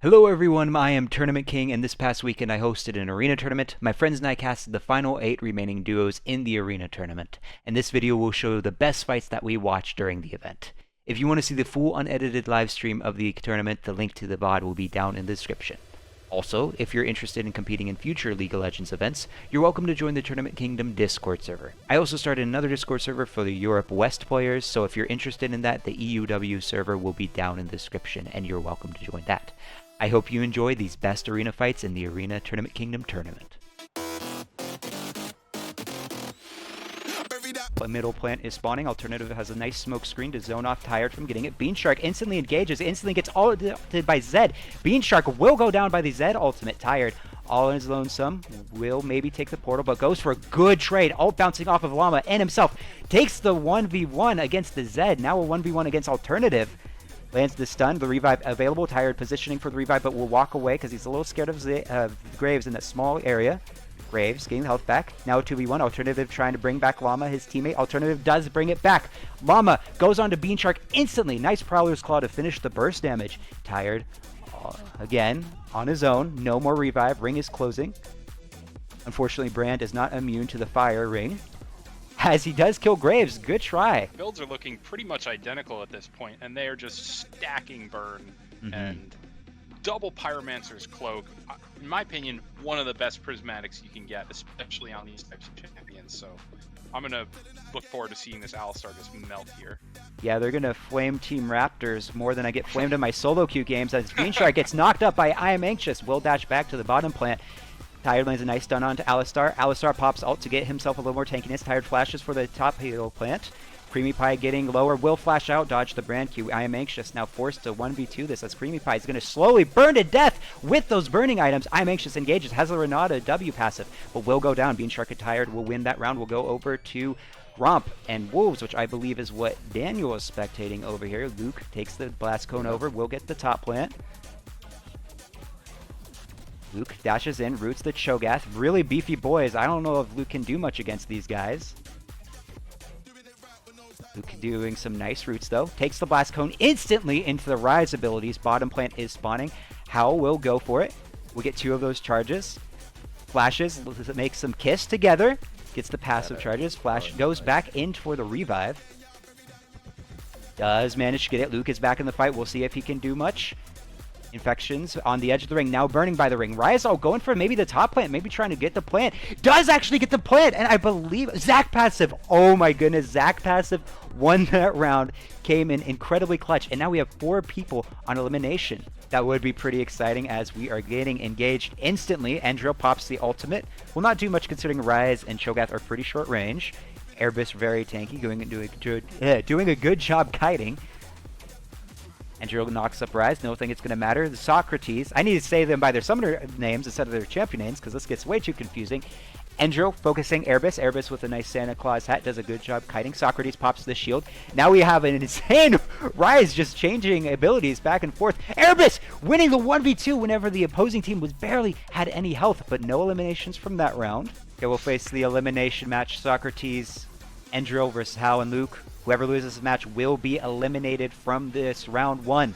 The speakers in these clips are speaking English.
Hello everyone, I am Tournament King, and this past weekend I hosted an arena tournament. My friends and I casted the final 8 remaining duos in the arena tournament, and this video will show the best fights that we watched during the event. If you want to see the full unedited live stream of the tournament, the link to the VOD will be down in the description. Also, if you're interested in competing in future League of Legends events, you're welcome to join the Tournament Kingdom Discord server. I also started another Discord server for the Europe West players, so if you're interested in that, the EUW server will be down in the description, and you're welcome to join that. I hope you enjoy these best arena fights in the Arena Tournament Kingdom tournament. Middle plant is spawning. Alternative has a nice smoke screen to zone off Tired from getting it. Beanshark instantly engages, instantly gets ulted by Zed. Beanshark will go down by the Zed ultimate. Tired, all in his lonesome, will maybe take the portal, but goes for a good trade. Ult bouncing off of Llama and himself. Takes the 1v1 against the Zed. Now a 1v1 against Alternative. Lands the stun, the revive available. Tired positioning for the revive, but will walk away because he's a little scared of Graves in that small area. Graves getting the health back. Now 2v1. Alternative trying to bring back Llama, his teammate. Alternative does bring it back. Llama goes on to Beanshark instantly. Nice Prowler's Claw to finish the burst damage. Tired again on his own. No more revive. Ring is closing. Unfortunately, Brand is not immune to the fire ring, as he does kill Graves. Good try. Builds are looking pretty much identical at this point, and they are just stacking burn and double Pyromancer's Cloak. In my opinion, one of the best prismatics you can get, especially on these types of champions. So I'm going to look forward to seeing this Alistar just melt here. Yeah, they're going to flame Team Raptors more than I get flamed in my solo queue games, as Beanshark gets knocked up by I Am Anxious. Will dash back to the bottom plant. Tired lands a nice stun onto Alistar. Alistar pops ult to get himself a little more tankiness. Tired flashes for the top heal plant. Creamy Pie getting lower. Will flash out, dodge the brand Q. I Am Anxious now forced to 1v2 this, as Creamy Pie is going to slowly burn to death with those burning items. I Am Anxious engages. Has a Renata W passive, but will go down. Beanshark and Tired will win that round. Will go over to Romp and Wolves, which I believe is what Daniel is spectating over here. Luke takes the Blast Cone over. Will get the top plant. Luke dashes in, roots the Cho'Gath. Really beefy boys. I don't know if Luke can do much against these guys. Luke doing some nice roots though. Takes the Blast Cone instantly into the Rise abilities. Bottom plant is spawning. Howl will go for it. We'll get 2 of those charges. Flashes, makes some kiss together. Gets the passive charges. Flash goes back in for the revive. Does manage to get it. Luke is back in the fight. We'll see if he can do much. Infections on the edge of the ring, now burning by the ring. Ryzel going for maybe the top plant, maybe trying to get the plant. Does actually get the plant, and I believe Zac passive. Oh my goodness, Zac passive won that round. Came in incredibly clutch, and now we have 4 people on elimination. That would be pretty exciting, as we are getting engaged instantly. Endril pops the ultimate. Will not do much considering Rise and Cho'Gath are pretty short range. Airbus very tanky, doing a good job kiting. Endril knocks up Rise. No think it's going to matter. The Socrates. I need to say them by their summoner names instead of their champion names, because this gets way too confusing. Endril focusing Airbus. Airbus with a nice Santa Claus hat does a good job kiting. Socrates pops the shield. Now we have an insane Rise just changing abilities back and forth. Airbus winning the 1v2 whenever the opposing team was barely had any health, but no eliminations from that round. Okay, we'll face the elimination match. Socrates, Endril versus Hal and Luke. Whoever loses this match will be eliminated from this round 1.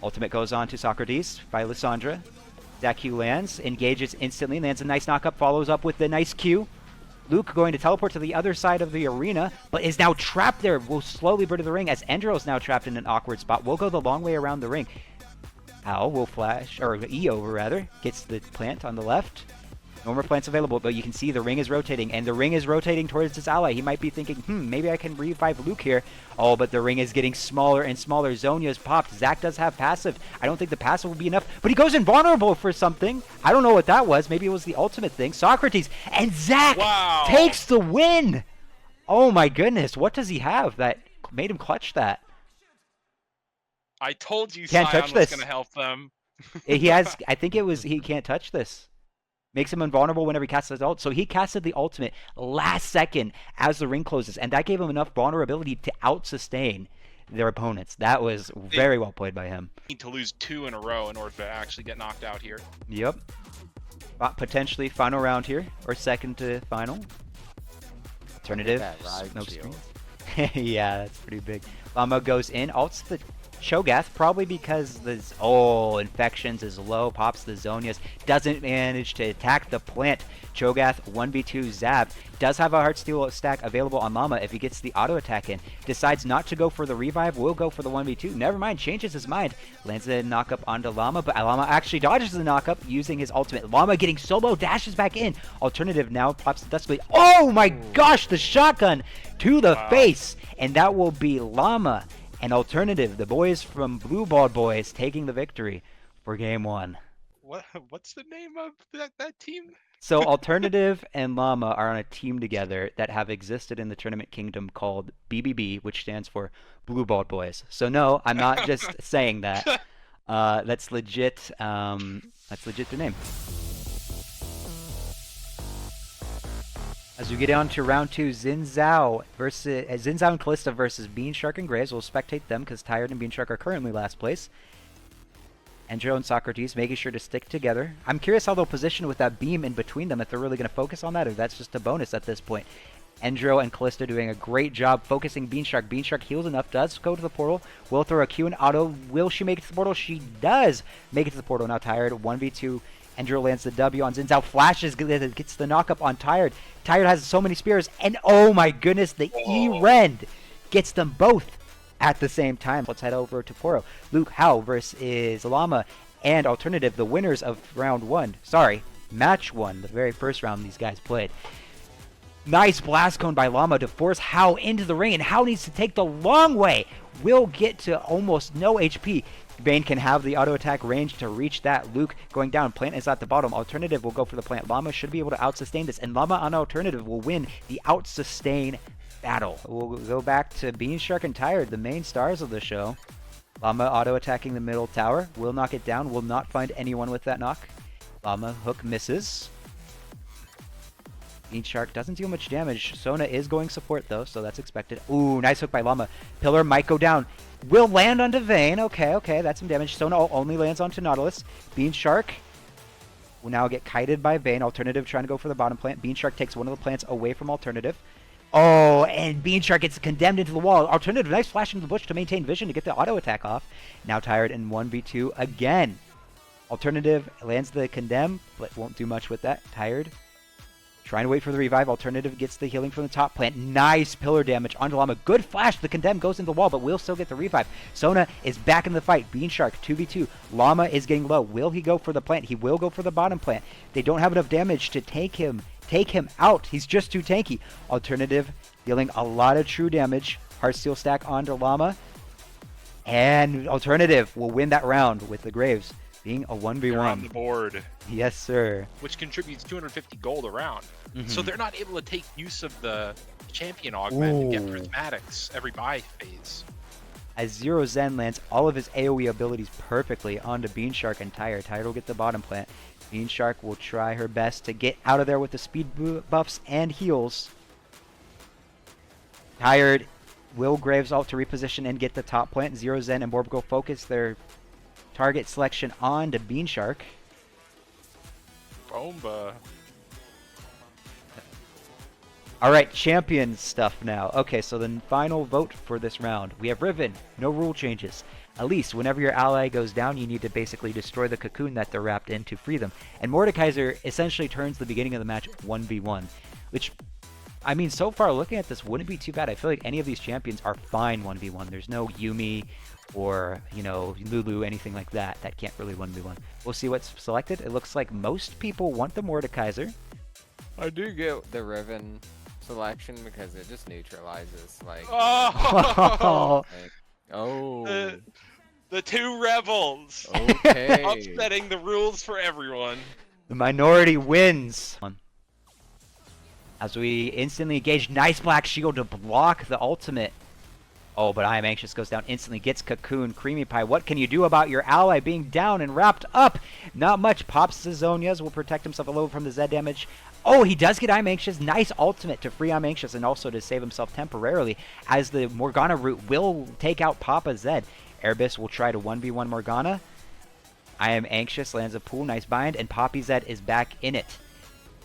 Ultimate goes on to Socrates by Lissandra. That Q lands, engages instantly, lands a nice knockup, follows up with the nice Q. Luke going to teleport to the other side of the arena, but is now trapped there. Will slowly burn to the ring, as Endril is now trapped in an awkward spot. Will go the long way around the ring. Al will flash, or EO rather, gets the plant on the left. No more plants available, but you can see the ring is rotating, and the ring is rotating towards his ally. He might be thinking, maybe I can revive Luke here. Oh, but the ring is getting smaller and smaller. Zhonya's popped. Zac does have passive. I don't think the passive will be enough, but he goes invulnerable for something. I don't know what that was. Maybe it was the ultimate thing. Socrates and Zac takes the win. Oh my goodness, what does he have that made him clutch that? I told you Can't Sion touch was this. going to help them. He has, I think it was, he can't touch this. Makes him invulnerable whenever he casts his ult. So he casted the ultimate last second as the ring closes, and that gave him enough vulnerability to out-sustain their opponents. That was very well played by him. Need to lose 2 in a row in order to actually get knocked out here. Yep. Potentially final round here, or second to final. Alternative. Smoke screen. Yeah, that's pretty big. Llama goes in, ults the Cho'Gath, probably because Infections is low, pops the Zonias, doesn't manage to attack the plant. Cho'Gath 1v2 Zap, does have a Heartsteel stack available on Llama if he gets the auto attack in. Decides not to go for the revive, will go for the 1v2. Never mind, changes his mind. Lands a knockup onto Llama, but Llama actually dodges the knockup using his ultimate. Llama getting solo, dashes back in. Alternative now pops the Dust Blade. Oh my gosh, the shotgun to the face! And that will be Llama and Alternative, the boys from Blue Ball Boys, taking the victory for game 1. What's the name of that team? So Alternative and Llama are on a team together that have existed in the Tournament Kingdom called BBB, which stands for Blue Ball Boys. So no, I'm not just saying that. That's legit. That's legit their name. As we get on to round 2, Xin Zhao and Callista versus Bean Shark and Graves. We'll spectate them because Tired and Bean Shark are currently last place. Andrew and Socrates making sure to stick together. I'm curious how they'll position with that beam in between them, if they're really going to focus on that, or that's just a bonus at this point. Endro and Callista doing a great job focusing Bean Shark. Bean Shark heals enough, does go to the portal, will throw a Q and auto. Will she make it to the portal? She does make it to the portal. Now Tired, 1v2. Endro lands the W on Xin Zhao, flashes, gets the knockup on Tired. Tired has so many spears, and oh my goodness, the E-Rend gets them both at the same time. Let's head over to Poro. Luke Howe versus Llama and Alternative, the winners of round 1. Sorry, match 1, the very first round these guys played. Nice blast cone by Llama to force Howe into the ring, and Howe needs to take the long way. Will get to almost no HP. Bane can have the auto attack range to reach that. Luke going down. Plant is at the bottom. Alternative will go for the plant. Llama should be able to out-sustain this, and Llama on Alternative will win the out-sustain battle. We'll go back to Bean Shark and Tired, the main stars of the show. Llama auto-attacking the middle tower. Will knock it down. Will not find anyone with that knock. Llama hook misses. Bean Shark doesn't deal much damage. Sona is going support though, so that's expected. Ooh, nice hook by Llama. Pillar might go down. Will land onto Vayne. Okay, that's some damage. Sona only lands onto Nautilus. Bean Shark will now get kited by Vayne. Alternative trying to go for the bottom plant. Bean Shark takes one of the plants away from Alternative. Oh, and Bean Shark gets condemned into the wall. Alternative, nice flash into the bush to maintain vision to get the auto attack off. Now Tired in 1v2 again. Alternative lands the condemn, but won't do much with that. Tired trying to wait for the revive. Alternative gets the healing from the top plant. Nice pillar damage onto Llama. Good flash. The condemn goes into the wall, but will still get the revive. Sona is back in the fight. Bean Shark 2v2. Llama is getting low. Will he go for the plant? He will go for the bottom plant. They don't have enough damage to take him out. He's just too tanky. Alternative dealing a lot of true damage. Heartsteel stack onto Llama. And Alternative will win that round with the Graves being a 1v1. They're on the board. Yes, sir. Which contributes 250 gold a round. So they're not able to take use of the champion augment and get prismatics every buy phase. As Zero Zen lands all of his AoE abilities perfectly onto Bean Shark and Tired. Tired will get the bottom plant. Bean Shark will try her best to get out of there with the speed buffs and heals. Tired will Graves ult to reposition and get the top plant. Zero Zen and Borb go focus their target selection on to Bean Shark. Bomba. Alright, champion stuff now. Okay, so the final vote for this round. We have Riven, no rule changes. Elise, whenever your ally goes down, you need to basically destroy the cocoon that they're wrapped in to free them. And Mordekaiser essentially turns the beginning of the match 1v1. Which, I mean, so far looking at this wouldn't be too bad. I feel like any of these champions are fine 1v1. There's no Yuumi or, you know, Lulu, anything like that. That can't really 1v1. We'll see what's selected. It looks like most people want the Mordekaiser. I do get the Riven selection because it just neutralizes, like... Oh! Oh. The two rebels! Okay. Upsetting the rules for everyone. The minority wins. As we instantly engage, nice black shield to block the ultimate. Oh, but I Am Anxious goes down instantly, gets Cocoon. Creamy Pie, what can you do about your ally being down and wrapped up? Not much. Pops Zizonias, will protect himself a little from the Zed damage. Oh, he does get I'm Anxious. Nice ultimate to free I'm Anxious and also to save himself temporarily, as the Morgana route will take out Papa Zed. Erebus will try to 1v1 Morgana. I Am Anxious lands a pool, nice bind, and Poppy Zed is back in it.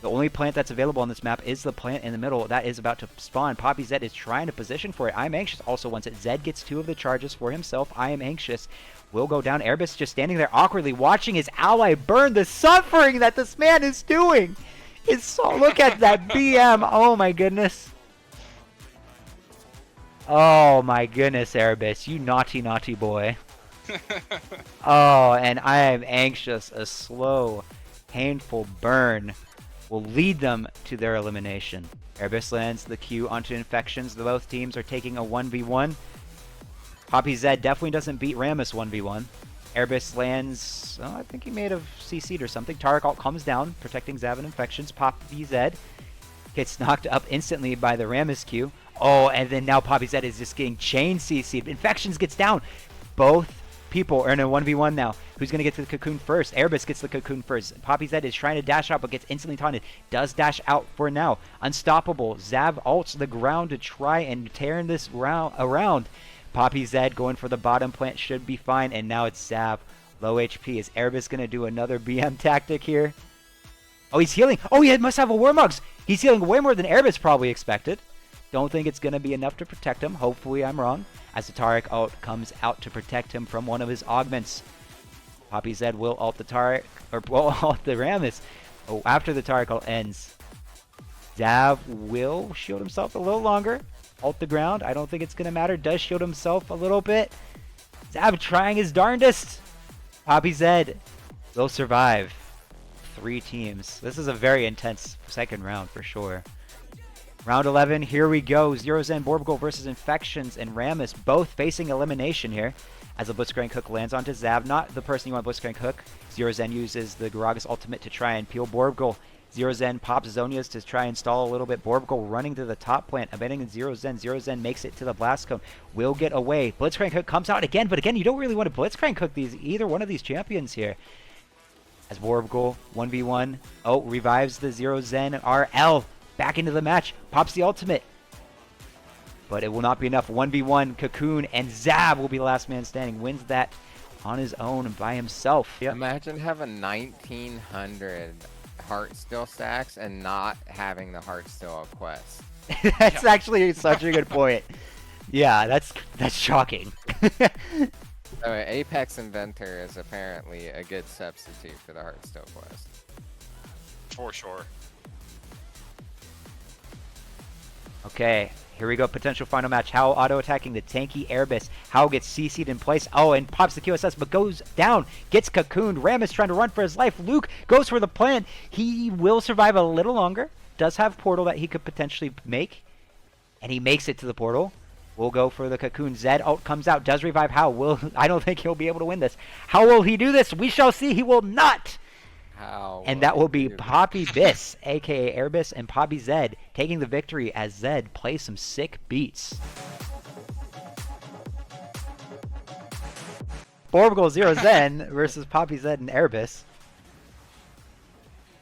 The only plant that's available on this map is the plant in the middle. That is about to spawn. Poppy Zed is trying to position for it. I'm Anxious also wants it. Zed gets 2 of the charges for himself. I Am Anxious will go down. Airbus just standing there awkwardly watching his ally burn. The suffering that this man is doing is so... Look at that BM. Oh my goodness. Oh my goodness, Airbus. You naughty, naughty boy. Oh, and I Am Anxious. A slow, painful burn will lead them to their elimination. Airbus lands the Q onto Infections. Both teams are taking a 1v1. Poppy Zed definitely doesn't beat Rammus 1v1. Airbus lands, oh, I think he may have CC'd or something. Taric Alt comes down, protecting Zav and Infections. Poppy Zed gets knocked up instantly by the Rammus Q. Oh, and then now Poppy Zed is just getting chain CC'd. Infections gets down. Both people are in a 1v1 now. Who's going to get to the cocoon first? Airbus gets the cocoon first. Poppy Zed is trying to dash out but gets instantly taunted. Does dash out for now. Unstoppable. Zav ults the ground to try and tear this round around. Poppy Zed going for the bottom plant should be fine. And now it's Zav. Low HP. Is Airbus going to do another BM tactic here? Oh, he's healing. Oh, he must have a Warmugs. He's healing way more than Airbus probably expected. Don't think it's going to be enough to protect him. Hopefully I'm wrong. As the Taric ult comes out to protect him from one of his augments. Poppy Zed will ult the Taric, or will ult the Rammus. Oh, after the Taric ult ends, Zav will shield himself a little longer. Ult the ground. I don't think it's going to matter. Does shield himself a little bit. Zav trying his darndest. Poppy Zed will survive. 3 teams. This is a very intense second round for sure. Round 11, here we go. Zero Zen, Borbgal versus Infections and Rammus, both facing elimination here. As the Blitzcrank Hook lands onto Zav, not the person you want Blitzcrank Hook. Zero Zen uses the Garagas ultimate to try and peel Borbgal. Zero Zen pops Zonias to try and stall a little bit. Borbgal running to the top plant, abandoning Zero Zen. Zero Zen makes it to the Blast Cone. Will get away. Blitzcrank Hook comes out again, but again, you don't really want to Blitzcrank Hook either one of these champions here. As Borbgal 1v1. Oh, revives the Zero Zen RL. Back into the match, pops the ultimate. But it will not be enough. 1v1, Cocoon, and Zav will be the last man standing. Wins that on his own and by himself. Yep. Imagine having 1900 Heartsteel stacks and not having the Heartsteel quest. That's actually such a good point. Yeah, that's shocking. Apex Inventor is apparently a good substitute for the Heartsteel quest. For sure. Okay, here we go. Potential final match. How auto-attacking the tanky Airbus. How gets CC'd in place. Oh, and pops the QSS, but goes down. Gets cocooned. Rammus trying to run for his life. Luke goes for the plant. He will survive a little longer. Does have portal that he could potentially make. And he makes it to the portal. We'll go for the cocoon. Zed ult comes out. Does revive How. I don't think he'll be able to win this. How will he do this? We shall see. He will not. And that will be Poppy Biss, aka Airbus, and Poppy Zed taking the victory as Zed plays some sick beats. Borbgal Zero Zen versus Poppy Zed and Airbus.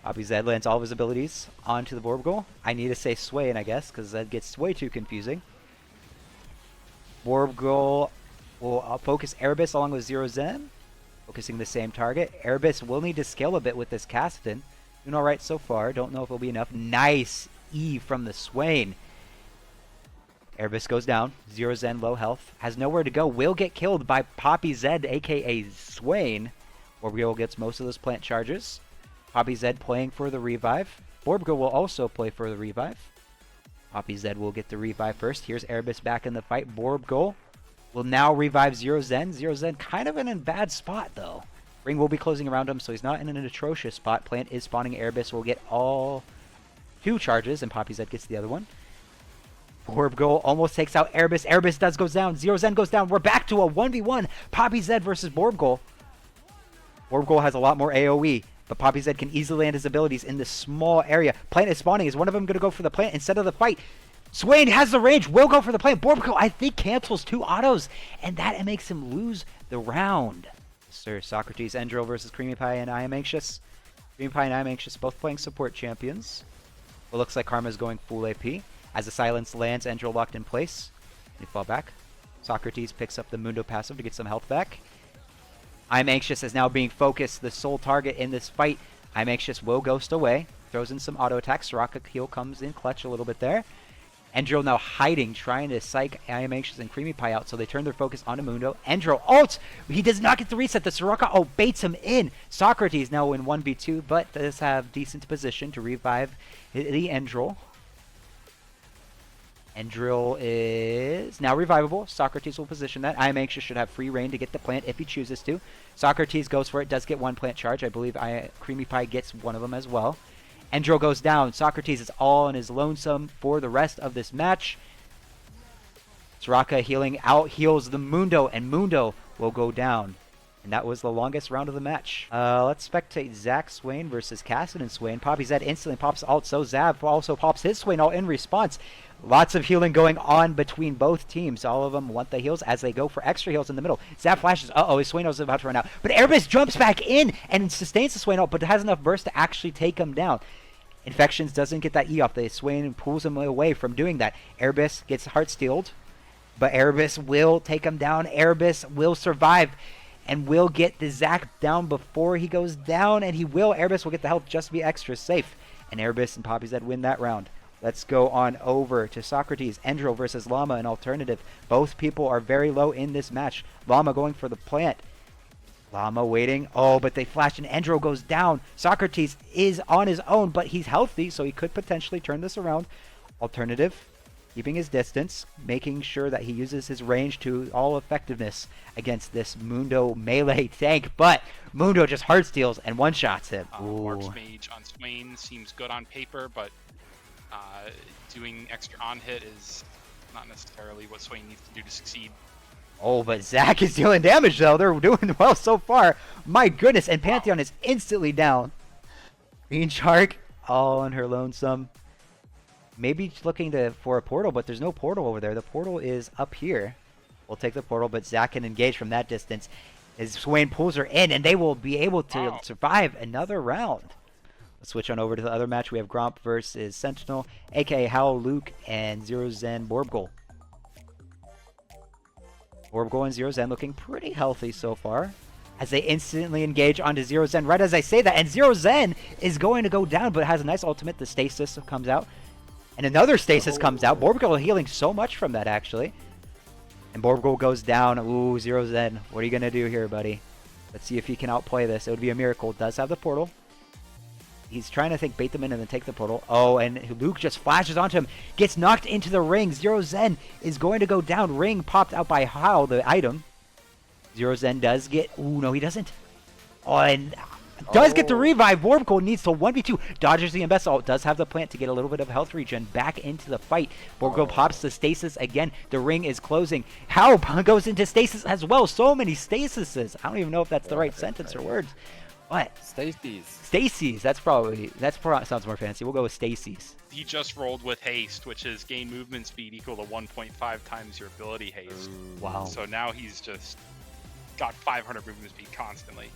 Poppy Zed lands all of his abilities onto the Borbgal. I need to say Swain, I guess, because Zed gets way too confusing. Borbgal will focus Airbus along with Zero Zen. Focusing the same target. Airbus will need to scale a bit with this Caston. Doing alright so far. Don't know if it'll be enough. Nice E from the Swain. Airbus goes down. Zero Zen, low health. Has nowhere to go. Will get killed by Poppy Zed, aka Swain. Borbgal gets most of those plant charges. Poppy Zed playing for the revive. Borbgal will also play for the revive. Poppy Zed will get the revive first. Here's Airbus back in the fight. Borbgal will now revive Zero Zen. Zero Zen kind of in a bad spot, though. Ring will be closing around him, so he's not in an atrocious spot. Plant is spawning. Airbus will get all 2 charges, and Poppy Zed gets the other one. Borbgal almost takes out Airbus. Airbus goes down. Zero Zen goes down. We're back to a 1v1. Poppy Zed versus Borbgal. Borbgal has a lot more AoE, but Poppy Zed can easily land his abilities in this small area. Plant is spawning. Is one of them going to go for the plant instead of the fight? Swain has the range, will go for the plant. Borbgal, I think, cancels 2 autos, and that makes him lose the round. Sir Socrates, Endril versus Creamy Pie and I Am Anxious. Creamy Pie and I Am Anxious, both playing support champions. It looks like Karma's going full AP. As the silence lands, Endril locked in place. They fall back. Socrates picks up the Mundo passive to get some health back. I Am Anxious is now being focused, the sole target in this fight. I Am Anxious will ghost away. throws in some auto attacks. Soraka heal comes in clutch a little bit there. Endril now hiding, trying to psych I Am Anxious and Creamy Pie out, so they turn their focus onto Mundo. Endril ults! He does not get the reset. The Soraka ult baits him in. Socrates now in 1v2, but does have decent position to revive the Endril. Endril is now revivable. Socrates will position that. I Am Anxious should have free reign to get the plant if he chooses to. Socrates goes for it, does get one plant charge. I believe Creamy Pie gets one of them as well. Endril goes down. Socrates is all on his lonesome for the rest of this match. Soraka healing out heals the Mundo, and Mundo will go down. And that was the longest round of the match. Let's spectate Zac Swain versus Kassadin Swain. Poppy Zed instantly pops ult, so Zav also pops his Swain ult in response. Lots of healing going on between both teams. All of them want the heals as they go for extra heals in the middle. Zav flashes. Uh-oh, his Swain ult is about to run out. But Erebus jumps back in and sustains the Swain ult, but has enough burst to actually take him down. Infections doesn't get that E off. The Swain pulls him away from doing that. Erebus gets heart-steeled, but Erebus will take him down. Erebus will survive and will get the Zac down before he goes down, and he will. Erebus will get the health just to be extra safe. And Erebus and Poppy Zed win that round. Let's go on over to Socrates. Endril versus Llama, an alternative. Both people are very low in this match. Llama going for the plant. Llama waiting. Oh, but they flash and Endril goes down. Socrates is on his own, but he's healthy, so he could potentially turn this around. Alternative, keeping his distance, making sure that he uses his range to all effectiveness against this Mundo melee tank. But Mundo just hard steals and one-shots him. Archmage on Swain seems good on paper, but doing extra on-hit is not necessarily what Swain needs to do to succeed. Oh, but Zac is dealing damage, though. They're doing well so far. My goodness. And Pantheon is instantly down. Green Shark, all on her lonesome. Maybe looking for a portal, but there's no portal over there. The portal is up here. We'll take the portal, but Zac can engage from that distance. As Swain pulls her in, and they will be able to survive another round. Let's switch on over to the other match. We have Gromp versus Sentinel, a.k.a. Howl, Luke, and Zero Zen Borbgol. Borbgol and Zero Zen looking pretty healthy so far, as they instantly engage onto Zero Zen right as I say that, and Zero Zen is going to go down, but has a nice ultimate. The stasis comes out, and another stasis comes out. Borbgol healing so much from that, actually. And Borbgol goes down. Ooh, Zero Zen, what are you going to do here, buddy? Let's see if he can outplay this. It would be a miracle. Does have the portal. He's trying to bait them in and then take the portal. Oh, and Luke just flashes onto him. Gets knocked into the ring. Zero Zen is going to go down. Ring popped out by Howl, the item. Zero Zen does get... Ooh, no, he doesn't. Oh, and does get the revive. Borbgol needs to 1v2. Dodges the Imbecile ult. Does have the plant to get a little bit of health regen back into the fight. Borbgol pops the stasis again. The ring is closing. Howl goes into stasis as well. So many stasises. I don't even know if that's the right sentence or words. What? Stacy's. That's probably sounds more fancy. We'll go with Stacy's. He just rolled with haste, which is gain movement speed equal to 1.5 times your ability haste. Wow. So now he's just got 500 movement speed constantly.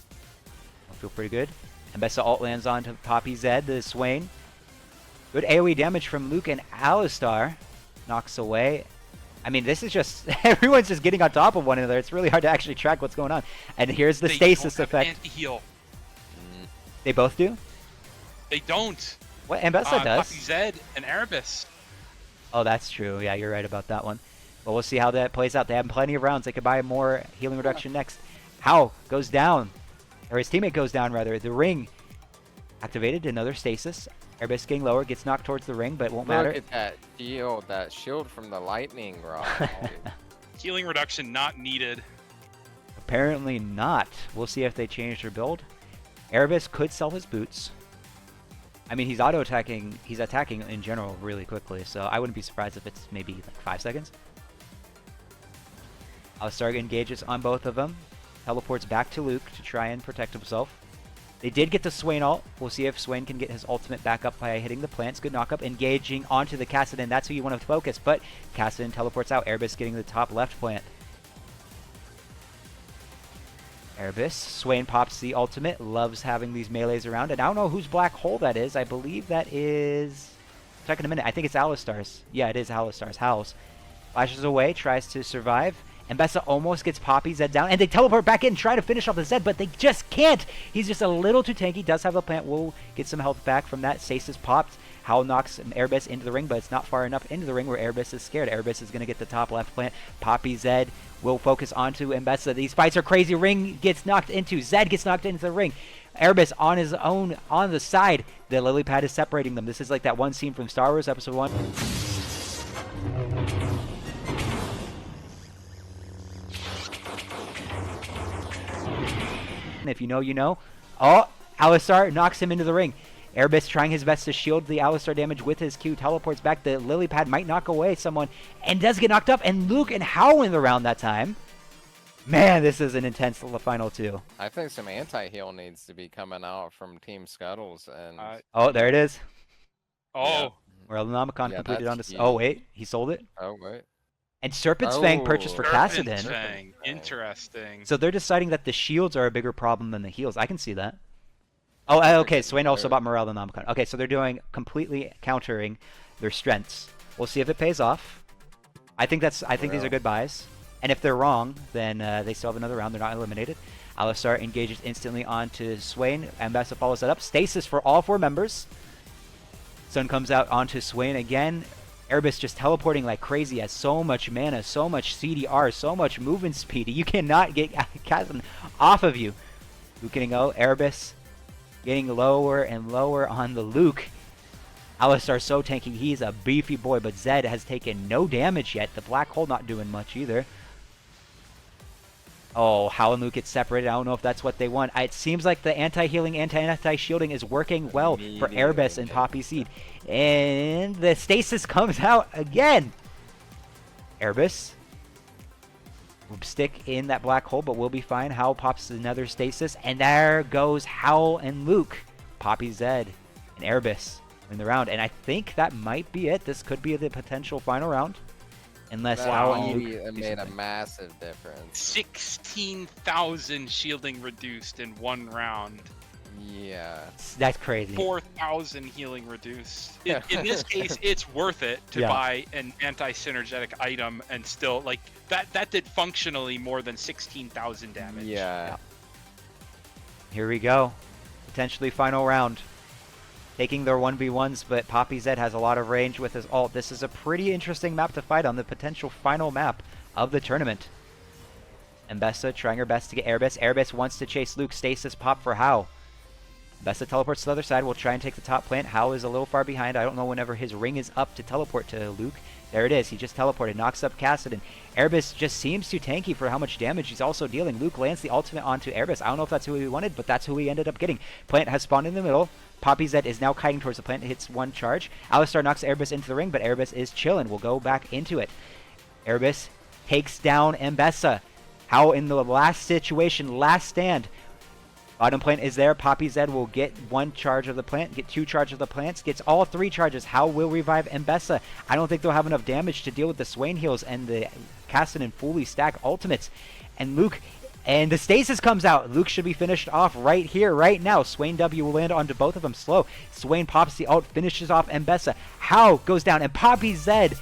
I feel pretty good. Mbessa ult lands onto Poppy Zed, the Swain. Good AoE damage from Luke, and Alistar knocks away. I mean, this is just everyone's just getting on top of one another. It's really hard to actually track what's going on. And here's the stasis effect. Anti-heal. They both do? They don't. What Mbessa does? Poppy Zed and Erebus. Oh, that's true. Yeah, you're right about that one. But we'll see how that plays out. They have plenty of rounds. They could buy more healing reduction next. Howl goes down. Or his teammate goes down, rather. The ring activated. Another stasis. Erebus getting lower. Gets knocked towards the ring, but it won't matter. Look at that shield from the lightning rod. Healing reduction not needed. Apparently not. We'll see if they change their build. Erebus could sell his boots. I mean, he's auto-attacking. He's attacking in general really quickly, so I wouldn't be surprised if it's maybe like 5 seconds. Alistar engages on both of them. Teleports back to Luke to try and protect himself. They did get the Swain ult. We'll see if Swain can get his ultimate back up by hitting the plants. Good knock-up. Engaging onto the Kassadin. That's who you want to focus, but Kassadin teleports out. Erebus getting the top left plant. Erebus. Swain pops the ultimate. Loves having these melees around. And I don't know whose black hole that is. I believe that is... Check in a minute. I think it's Alistar's. Yeah, it is Alistar's. Howls. Flashes away. Tries to survive. Mbessa almost gets Poppy Zed down, and they teleport back in, try to finish off the Zed, but they just can't. He's just a little too tanky. Does have a plant. Will get some health back from that. Stasis popped. Howl knocks Airbus into the ring, but it's not far enough into the ring where Airbus is scared. Airbus is going to get the top left plant. Poppy Zed will focus onto Mbessa. These fights are crazy. Ring gets knocked into. Zed gets knocked into the ring. Airbus on his own on the side. The lily pad is separating them. This is like that one scene from Star Wars Episode 1. And if you know, you know. Oh, Alistar knocks him into the ring. Airbus trying his best to shield the Alistar damage with his Q. Teleports back. The lily pad might knock away someone and does get knocked up. And Luke and Howl in the round that time. Man, this is an intense final two. I think some anti-heal needs to be coming out from Team Scuttles. And oh, there it is. Oh. Morellonomicon completed on huge. Oh, wait. He sold it? Oh, wait. And Serpent's Fang purchased for Serpent's Kassadin. Fang. Interesting. So they're deciding that the shields are a bigger problem than the heals. I can see that. Oh, okay. Swain also bought Morellonomicon. Okay, so they're doing completely countering their strengths. We'll see if it pays off. I think these are good buys. And if they're wrong, then they still have another round. They're not eliminated. Alistar engages instantly onto Swain. Mbessa follows that up. Stasis for all 4 members. Sun comes out onto Swain again. Airbus just teleporting like crazy. Has so much mana, so much CDR, so much movement speed. You cannot get Kassadin off of you. Luke getting Airbus getting lower and lower on the Luke. Alistar so tanky. He's a beefy boy, but Zed has taken no damage yet. The black hole not doing much either. Oh, Howl and Luke get separated. I don't know if that's what they want. It seems like the anti-healing, anti-shielding is working well for Airbus and Poppy Seed. And the stasis comes out again. Airbus will stick in that black hole, but we'll be fine. Howl pops another stasis, and there goes Howl and Luke. Poppy Zed and Airbus in the round. And I think that might be it. This could be the potential final round. Unless Howl and Luke... It made a massive difference. 16,000 shielding reduced in 1 round. Yeah. That's crazy. 4,000 healing reduced. In this case, it's worth it to buy an anti-synergetic item and still, like, that did functionally more than 16,000 damage. Yeah. Here we go. Potentially final round. Taking their 1v1s, but Poppy Zed has a lot of range with his ult. This is a pretty interesting map to fight on, the potential final map of the tournament. Mbessa trying her best to get Airbus. Airbus wants to chase Luke. Stasis pop for Howl. Mbessa teleports to the other side. We'll try and take the top plant. Howl is a little far behind. I don't know whenever his ring is up to teleport to Luke. There it is. He just teleported. Knocks up Kassadin. Airbus just seems too tanky for how much damage he's also dealing. Luke lands the ultimate onto Airbus. I don't know if that's who he wanted, but that's who he ended up getting. Plant has spawned in the middle. Poppy Zed is now kiting towards the plant. Hits 1 charge. Alistar knocks Airbus into the ring, but Airbus is chilling. We'll go back into it. Airbus takes down Mbessa. Howl in the last situation, last stand. Bottom plant is there. Poppy Zed will get 1 charge of the plant, get 2 charges of the plants, gets all 3 charges. Howl will revive Mbessa. I don't think they'll have enough damage to deal with the Swain heals and the Kassadin fully stack ultimates. And Luke, and the stasis comes out. Luke should be finished off right here, right now. Swain W will land onto both of them slow. Swain pops the ult, finishes off Mbessa. Howl goes down, and Poppy Zed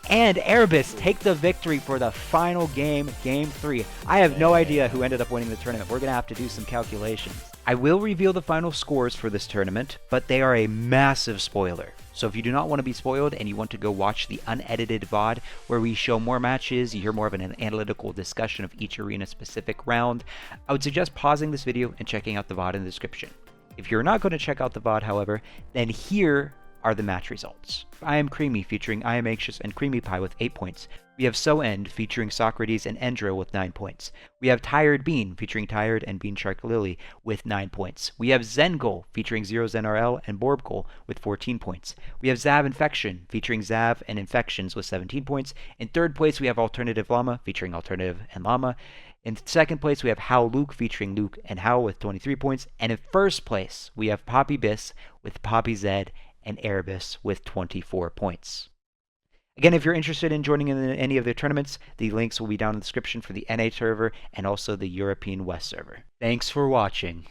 and Airbus take the victory for the final game, Game 3. I have no idea who ended up winning the tournament. We're going to have to do some calculations. I will reveal the final scores for this tournament, but they are a massive spoiler. So if you do not want to be spoiled and you want to go watch the unedited VOD where we show more matches, you hear more of an analytical discussion of each arena-specific round, I would suggest pausing this video and checking out the VOD in the description. If you're not going to check out the VOD, however, then here are the match results. I Am Creamy featuring I Am Anxious and Creamy Pie with 8 points. We have So End featuring Socrates and Endro with 9 points. We have Tired Bean featuring Tired and Bean Shark Lily with 9 points. We have Zengol featuring Zero ZenRL and Borbgol with 14 points. We have Zav Infection featuring Zav and Infections with 17 points. In 3rd place, we have Alternative Llama featuring Alternative and Llama. In 2nd place, we have Howl Luke featuring Luke and Howl with 23 points. And in 1st place, we have Poppy Biss with Poppy Zed and Airbus with 24 points. Again, if you're interested in joining in any of the tournaments, the links will be down in the description for the NA server and also the European West server. Thanks for watching.